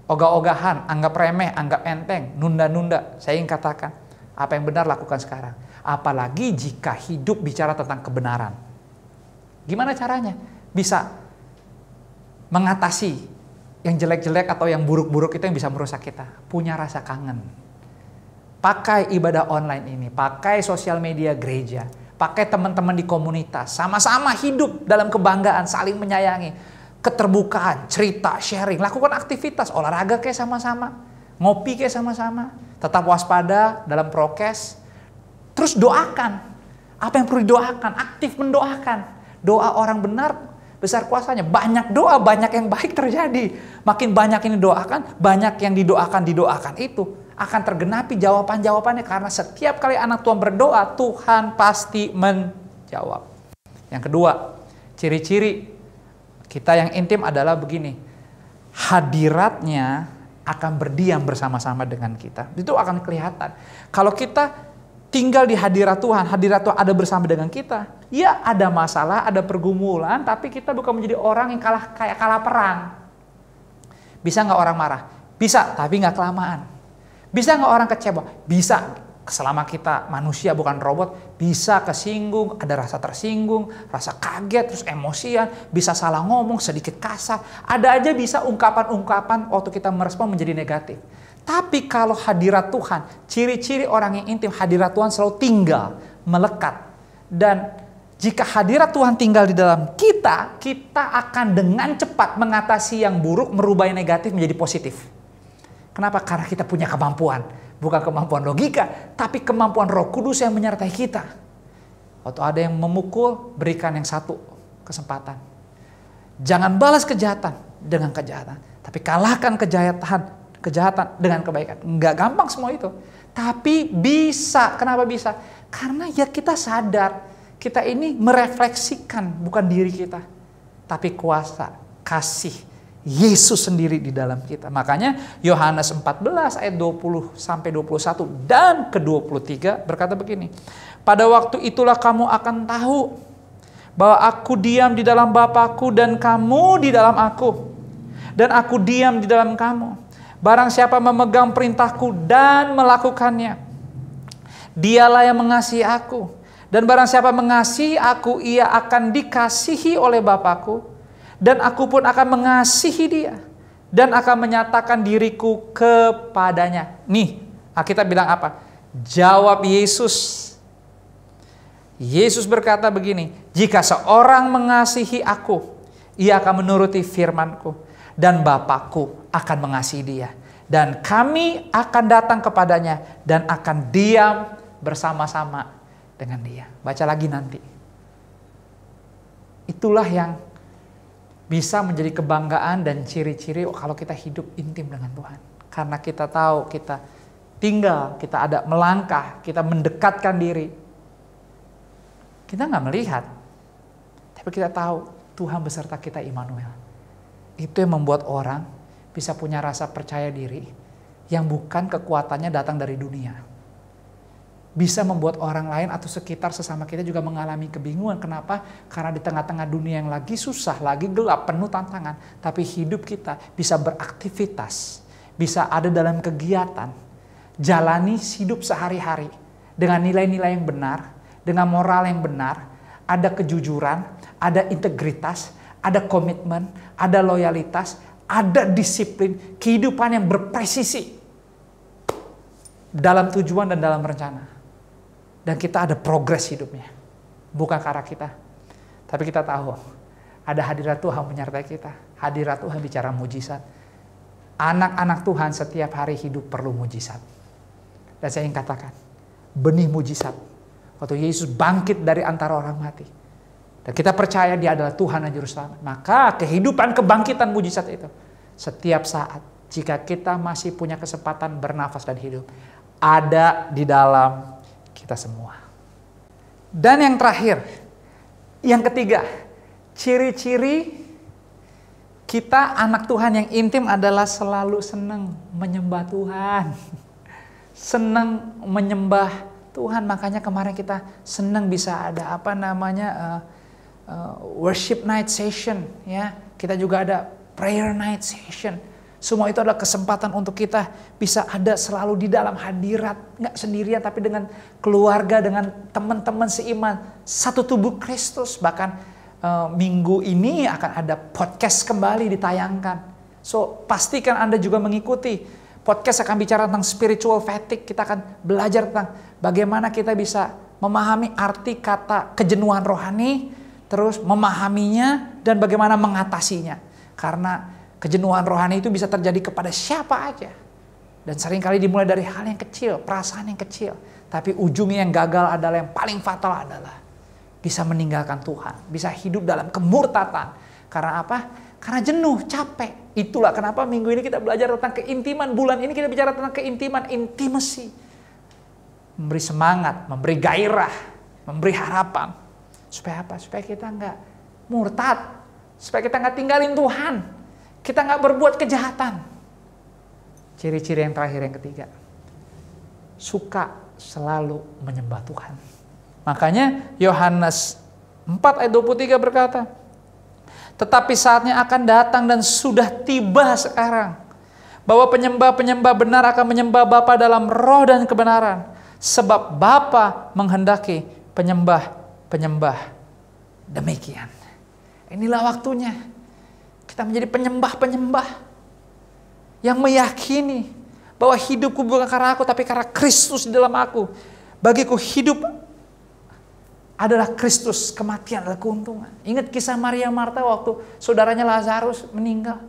C: ogah-ogahan, anggap remeh, anggap enteng, nunda-nunda. Saya ingin katakan, apa yang benar lakukan sekarang. Apalagi jika hidup bicara tentang kebenaran. Gimana caranya? Bisa mengatasi yang jelek-jelek atau yang buruk-buruk itu yang bisa merusak kita. Punya rasa kangen. Pakai ibadah online ini, pakai sosial media gereja, pakai teman-teman di komunitas, sama-sama hidup dalam kebanggaan, saling menyayangi, keterbukaan, cerita, sharing, lakukan aktivitas, olahraga kayak sama-sama, ngopi kayak sama-sama, tetap waspada dalam prokes, terus doakan. Apa yang perlu didoakan? Aktif mendoakan. Doa orang benar besar kuasanya. Banyak doa, banyak yang baik terjadi. Makin banyak ini doakan, banyak yang didoakan itu akan tergenapi jawaban-jawabannya. Karena setiap kali anak Tuhan berdoa, Tuhan pasti menjawab. Yang kedua, ciri-ciri kita yang intim adalah begini. Hadiratnya akan berdiam bersama-sama dengan kita. Itu akan kelihatan. Kalau kita tinggal di hadirat Tuhan ada bersama dengan kita. Ya ada masalah, ada pergumulan, tapi kita bukan menjadi orang yang kalah perang. Bisa nggak orang marah? Bisa, tapi nggak kelamaan. Bisa nggak orang kecewa? Bisa. Selama kita manusia bukan robot, bisa kesinggung, ada rasa tersinggung, rasa kaget, terus emosian, bisa salah ngomong, sedikit kasar. Ada aja bisa ungkapan-ungkapan waktu kita merespon menjadi negatif. Tapi kalau hadirat Tuhan, ciri-ciri orang yang intim, hadirat Tuhan selalu tinggal, melekat. Dan jika hadirat Tuhan tinggal di dalam kita, kita akan dengan cepat mengatasi yang buruk, merubah yang negatif menjadi positif. Kenapa? Karena kita punya kemampuan. Bukan kemampuan logika, tapi kemampuan Roh Kudus yang menyertai kita. Waktu ada yang memukul, berikan yang satu kesempatan. Jangan balas kejahatan dengan kejahatan, tapi kalahkan kejahatan dengan kebaikan. Enggak gampang semua itu, tapi bisa. Kenapa bisa? Karena ya kita sadar, kita ini merefleksikan bukan diri kita, tapi kuasa, kasih Yesus sendiri di dalam kita. Makanya Yohanes 14 ayat 20 sampai 21 dan ke-23 berkata begini. Pada waktu itulah kamu akan tahu bahwa aku diam di dalam Bapa-Ku dan kamu di dalam aku. Dan aku diam di dalam kamu. Barang siapa memegang perintahku dan melakukannya, dialah yang mengasihi aku. Dan barang siapa mengasihi aku, ia akan dikasihi oleh Bapa-Ku. Dan aku pun akan mengasihi dia. Dan akan menyatakan diriku kepadanya. Nih, kita bilang apa? Jawab Yesus. Yesus berkata begini. Jika seorang mengasihi aku, ia akan menuruti firman-Ku. Dan Bapa-Ku akan mengasihi dia. Dan kami akan datang kepadanya. Dan akan diam bersama-sama dengan dia. Baca lagi nanti. Itulah yang bisa menjadi kebanggaan dan ciri-ciri kalau kita hidup intim dengan Tuhan. Karena kita tahu kita tinggal, kita ada melangkah, kita mendekatkan diri. Kita nggak melihat, tapi kita tahu Tuhan beserta kita, Immanuel. Itu yang membuat orang bisa punya rasa percaya diri yang bukan kekuatannya datang dari dunia. Bisa membuat orang lain atau sekitar sesama kita juga mengalami kebingungan. Kenapa? Karena di tengah-tengah dunia yang lagi susah, lagi gelap, penuh tantangan. Tapi hidup kita bisa beraktivitas, bisa ada dalam kegiatan. Jalani hidup sehari-hari dengan nilai-nilai yang benar, dengan moral yang benar. Ada kejujuran, ada integritas, ada komitmen, ada loyalitas, ada disiplin. Kehidupan yang berpresisi dalam tujuan dan dalam rencana. Dan kita ada progres hidupnya. Bukan karena kita. Tapi kita tahu. Ada hadirat Tuhan menyertai kita. Hadirat Tuhan bicara mujizat. Anak-anak Tuhan setiap hari hidup perlu mujizat. Dan saya ingin katakan. Benih mujizat. Waktu Yesus bangkit dari antara orang mati. Dan kita percaya dia adalah Tuhan dan Juru Selamat. Maka kehidupan kebangkitan mujizat itu. Setiap saat. Jika kita masih punya kesempatan bernafas dan hidup. Ada di dalam kita semua. Dan yang terakhir, yang ketiga, ciri-ciri kita anak Tuhan yang intim adalah selalu senang menyembah Tuhan. Senang menyembah Tuhan. Makanya kemarin kita senang bisa ada worship night session, ya. Kita juga ada prayer night session. Semua itu adalah kesempatan untuk kita bisa ada selalu di dalam hadirat. Nggak sendirian tapi dengan keluarga, dengan teman-teman seiman. Satu tubuh Kristus. Bahkan minggu ini akan ada podcast kembali ditayangkan. So pastikan Anda juga mengikuti. Podcast akan bicara tentang spiritual fatigue. Kita akan belajar tentang bagaimana kita bisa memahami arti kata kejenuhan rohani. Terus memahaminya dan bagaimana mengatasinya. Karena kejenuhan rohani itu bisa terjadi kepada siapa aja. Dan seringkali dimulai dari hal yang kecil, perasaan yang kecil. Tapi ujungnya yang gagal adalah, yang paling fatal adalah bisa meninggalkan Tuhan. Bisa hidup dalam kemurtatan. Karena apa? Karena jenuh, capek. Itulah kenapa minggu ini kita belajar tentang keintiman. Bulan ini kita bicara tentang keintiman, intimacy. Memberi semangat, memberi gairah, memberi harapan. Supaya apa? Supaya kita nggak murtad. Supaya kita nggak tinggalin Tuhan. Kita nggak berbuat kejahatan. Ciri-ciri yang terakhir, yang ketiga. Suka selalu menyembah Tuhan. Makanya Yohanes 4 ayat 23 berkata, tetapi saatnya akan datang dan sudah tiba sekarang, bahwa penyembah-penyembah benar akan menyembah Bapa dalam roh dan kebenaran. Sebab Bapa menghendaki penyembah-penyembah demikian. Inilah waktunya. Kita menjadi penyembah-penyembah yang meyakini bahwa hidupku bukan karena aku, tapi karena Kristus di dalam aku. Bagiku hidup adalah Kristus, kematian adalah keuntungan. Ingat kisah Maria Marta waktu saudaranya Lazarus meninggal.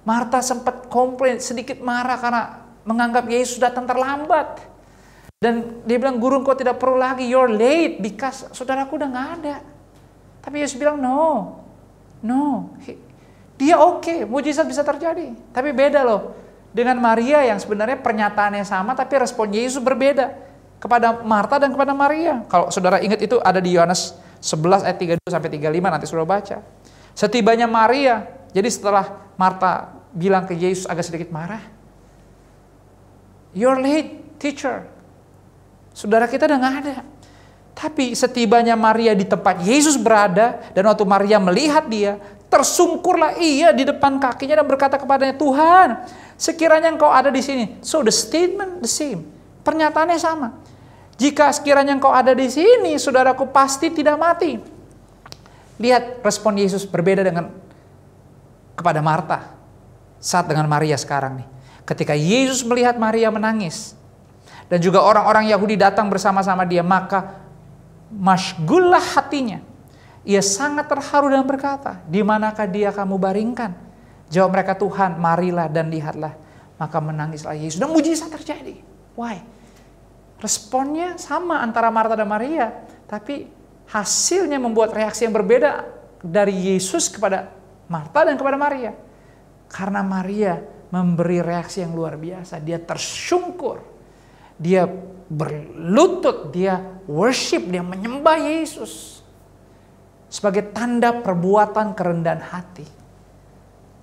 C: Marta sempat komplain, sedikit marah karena menganggap Yesus datang terlambat. Dan dia bilang, guru kau tidak perlu lagi, you're late because saudaraku udah gak ada. Tapi Yesus bilang, no. Dia oke, mujizat bisa terjadi. Tapi beda loh dengan Maria yang sebenarnya pernyataannya sama tapi respon Yesus berbeda kepada Marta dan kepada Maria. Kalau saudara ingat itu ada di Yohanes 11 ayat 32-35, nanti saudara baca. Setibanya Maria, jadi setelah Marta bilang ke Yesus agak sedikit marah. You're late, teacher. Saudara kita udah gak ada. Tapi setibanya Maria di tempat Yesus berada, dan waktu Maria melihat dia, tersungkurlah ia di depan kakinya dan berkata kepadanya, Tuhan, sekiranya engkau ada di sini. So the statement the same. Pernyataannya sama. Jika sekiranya engkau ada di sini, saudaraku pasti tidak mati. Lihat respon Yesus berbeda dengan kepada Marta saat dengan Maria sekarang nih. Ketika Yesus melihat Maria menangis dan juga orang-orang Yahudi datang bersama-sama dia, maka masyghullah hatinya. Ia sangat terharu dan berkata, di manakah dia kamu baringkan? Jawab mereka, Tuhan, marilah dan lihatlah. Maka menangislah Yesus dan mujizat terjadi. Why? Responnya sama antara Marta dan Maria, tapi hasilnya membuat reaksi yang berbeda dari Yesus kepada Marta dan kepada Maria. Karena Maria memberi reaksi yang luar biasa. Dia tersungkur, dia berlutut, dia worship, dia menyembah Yesus. Sebagai tanda perbuatan kerendahan hati.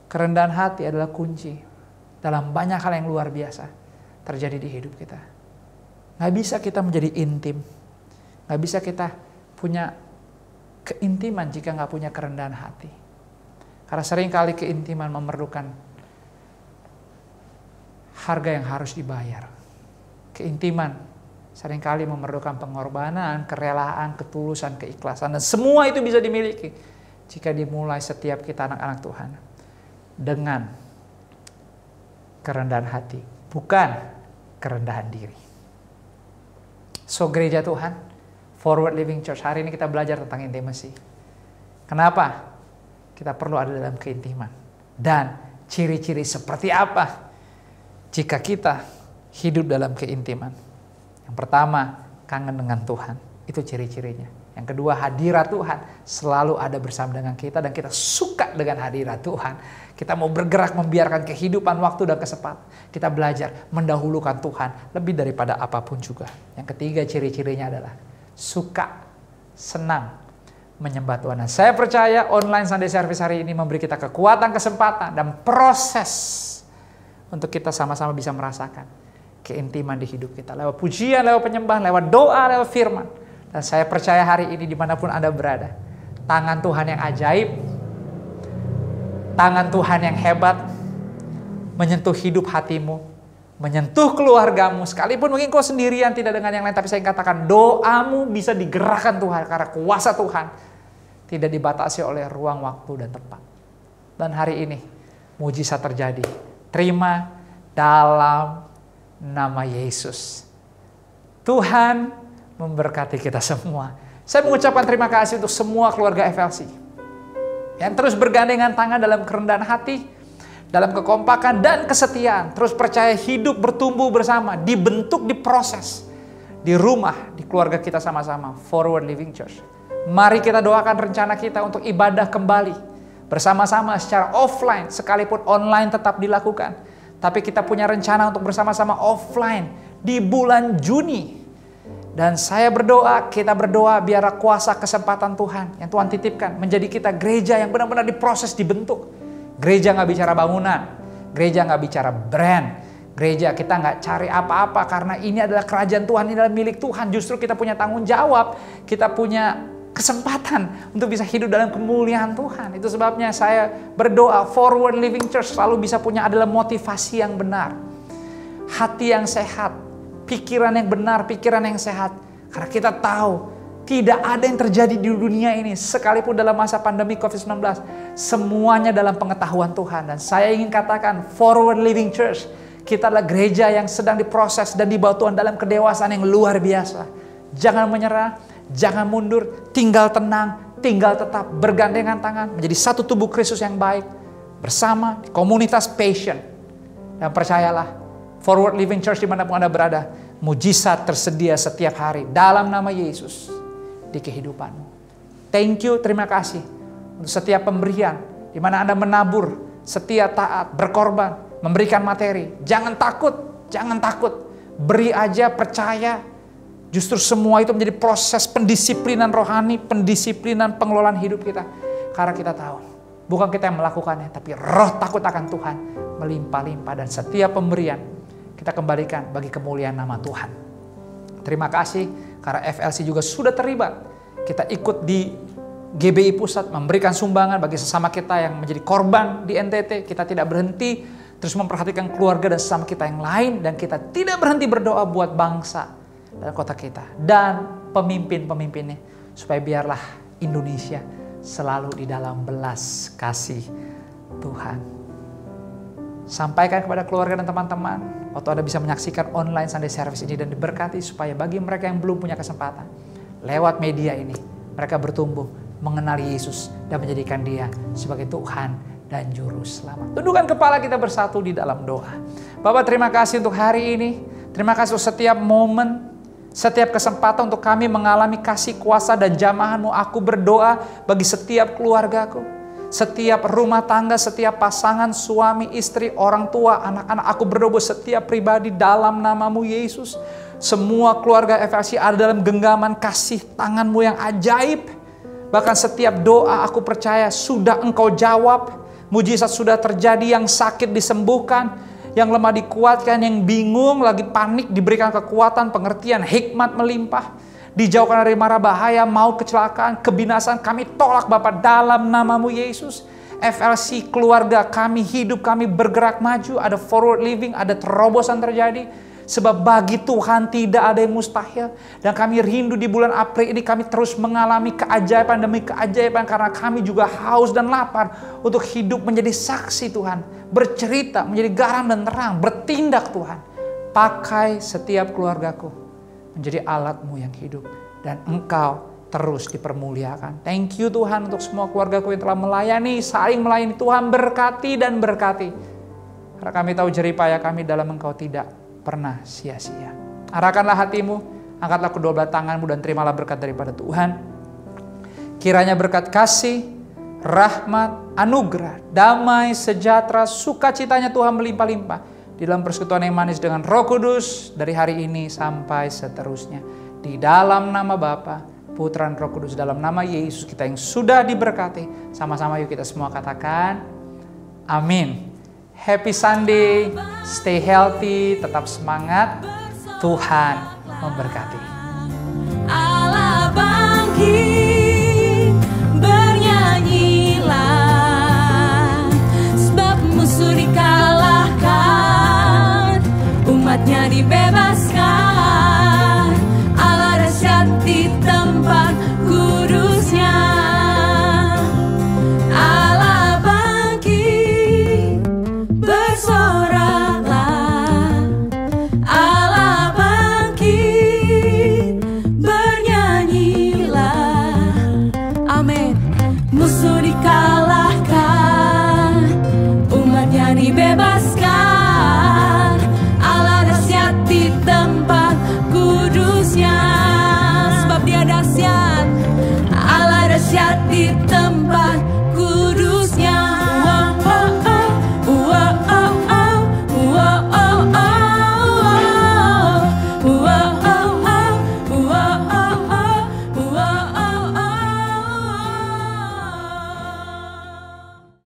C: Kerendahan hati adalah kunci dalam banyak hal yang luar biasa terjadi di hidup kita. Gak bisa kita menjadi intim. Gak bisa kita punya keintiman jika gak punya kerendahan hati. Karena seringkali keintiman memerlukan harga yang harus dibayar. Keintiman seringkali memerlukan pengorbanan, kerelaan, ketulusan, keikhlasan. Dan semua itu bisa dimiliki jika dimulai setiap kita anak-anak Tuhan dengan kerendahan hati, bukan kerendahan diri. So gereja Tuhan, Forward Living Church, hari ini kita belajar tentang intimacy. Kenapa? Kita perlu ada dalam keintiman. Dan ciri-ciri seperti apa jika kita hidup dalam keintiman? Yang pertama, kangen dengan Tuhan. Itu ciri-cirinya. Yang kedua, hadirat Tuhan selalu ada bersama dengan kita dan kita suka dengan hadirat Tuhan. Kita mau bergerak membiarkan kehidupan, waktu dan kesempatan. Kita belajar mendahulukan Tuhan lebih daripada apapun juga. Yang ketiga, ciri-cirinya adalah suka, senang menyembah Tuhan. Dan saya percaya online Sunday Service hari ini memberi kita kekuatan, kesempatan dan proses untuk kita sama-sama bisa merasakan keintiman di hidup kita. Lewat pujian, lewat penyembahan, lewat doa, lewat firman. Dan saya percaya hari ini dimanapun Anda berada, tangan Tuhan yang ajaib, tangan Tuhan yang hebat, menyentuh hidup hatimu, menyentuh keluargamu, sekalipun mungkin kau sendirian tidak dengan yang lain, tapi saya katakan doamu bisa digerakkan Tuhan karena kuasa Tuhan tidak dibatasi oleh ruang, waktu, dan tempat. Dan hari ini mujizat terjadi. Terima dalam nama Yesus. Tuhan memberkati kita semua. Saya mengucapkan terima kasih untuk semua keluarga FLC yang terus bergandengan tangan dalam kerendahan hati, dalam kekompakan dan kesetiaan. Terus percaya hidup bertumbuh bersama, dibentuk, diproses di rumah, di keluarga kita sama-sama. Forward Living Church. Mari kita doakan rencana kita untuk ibadah kembali bersama-sama secara offline, sekalipun online tetap dilakukan. Tapi kita punya rencana untuk bersama-sama offline di bulan Juni. Dan saya berdoa, kita berdoa biar kuasa kesempatan Tuhan yang Tuhan titipkan menjadi kita gereja yang benar-benar diproses, dibentuk. Gereja nggak bicara bangunan, gereja nggak bicara brand, gereja kita nggak cari apa-apa karena ini adalah kerajaan Tuhan, ini adalah milik Tuhan. Justru kita punya tanggung jawab, kita punya kesempatan untuk bisa hidup dalam kemuliaan Tuhan. Itu sebabnya saya berdoa Forward Living Church selalu bisa punya adalah motivasi yang benar, hati yang sehat, pikiran yang benar, pikiran yang sehat. Karena kita tahu tidak ada yang terjadi di dunia ini sekalipun dalam masa pandemi COVID-19, semuanya dalam pengetahuan Tuhan. Dan saya ingin katakan Forward Living Church, kita adalah gereja yang sedang diproses dan dibawa Tuhan dalam kedewasaan yang luar biasa. Jangan menyerah, jangan mundur, tinggal tenang, tinggal tetap bergandengan tangan menjadi satu tubuh Kristus yang baik bersama di komunitas passion. Dan percayalah, Forward Living Church dimanapun Anda berada, mujizat tersedia setiap hari dalam nama Yesus di kehidupanmu. Thank you, terima kasih untuk setiap pemberian di mana Anda menabur, setia, taat, berkorban, memberikan materi. Jangan takut, jangan takut. Beri aja, percaya. Justru semua itu menjadi proses pendisiplinan rohani, pendisiplinan pengelolaan hidup kita. Karena kita tahu, bukan kita yang melakukannya, tapi roh takut akan Tuhan melimpah-limpah. Dan setiap pemberian kita kembalikan bagi kemuliaan nama Tuhan. Terima kasih karena FLC juga sudah terlibat. Kita ikut di GBI Pusat memberikan sumbangan bagi sesama kita yang menjadi korban di NTT. Kita tidak berhenti terus memperhatikan keluarga dan sesama kita yang lain. Dan kita tidak berhenti berdoa buat bangsa dan kota kita dan pemimpin-pemimpinnya, supaya biarlah Indonesia selalu di dalam belas kasih Tuhan. Sampaikan kepada keluarga dan teman-teman waktu Anda bisa menyaksikan online Sunday Service ini dan diberkati, supaya bagi mereka yang belum punya kesempatan lewat media ini, mereka bertumbuh mengenali Yesus dan menjadikan Dia sebagai Tuhan dan Juru Selamat. Tundukkan kepala kita bersatu di dalam doa. Bapak, terima kasih untuk hari ini. Terima kasih untuk setiap momen, setiap kesempatan untuk kami mengalami kasih kuasa dan jamahan-Mu. Aku berdoa bagi setiap keluargaku, setiap rumah tangga, setiap pasangan, suami, istri, orang tua, anak-anak. Aku berdoa setiap pribadi dalam nama-Mu Yesus. Semua keluarga FLC ada dalam genggaman kasih tangan-Mu yang ajaib. Bahkan setiap doa aku percaya sudah Engkau jawab. Mujizat sudah terjadi, yang sakit disembuhkan, yang lemah dikuatkan, yang bingung lagi panik diberikan kekuatan, pengertian, hikmat melimpah. Dijauhkan dari mara bahaya, maut, kecelakaan, kebinasaan. Kami tolak Bapa dalam nama-Mu Yesus. FLC keluarga kami, hidup kami bergerak maju. Ada forward living, ada terobosan terjadi. Sebab bagi Tuhan tidak ada yang mustahil. Dan kami rindu di bulan April ini kami terus mengalami keajaiban demi keajaiban. Karena kami juga haus dan lapar untuk hidup menjadi saksi Tuhan. Bercerita, menjadi garam dan terang, bertindak Tuhan. Pakai setiap keluargaku menjadi alat-Mu yang hidup. Dan Engkau terus dipermuliakan. Thank you Tuhan untuk semua keluargaku yang telah melayani, saling melayani. Tuhan berkati dan berkati. Karena kami tahu jeripaya kami dalam Engkau tidak pernah sia-sia. Arahkanlah hatimu, angkatlah kedua belah tanganmu dan terimalah berkat daripada Tuhan. Kiranya berkat kasih, rahmat, anugerah, damai, sejahtera, sukacitanya Tuhan melimpah-limpah di dalam persekutuan yang manis dengan Roh Kudus dari hari ini sampai seterusnya. Di dalam nama Bapa, Putra dan Roh Kudus, dalam nama Yesus kita yang sudah diberkati. Sama-sama yuk kita semua katakan amin. Happy Sunday, stay healthy, tetap semangat, Tuhan memberkati.
B: Allah bangkit, bernyanyilah, sebab musuh dikalahkan. musuh di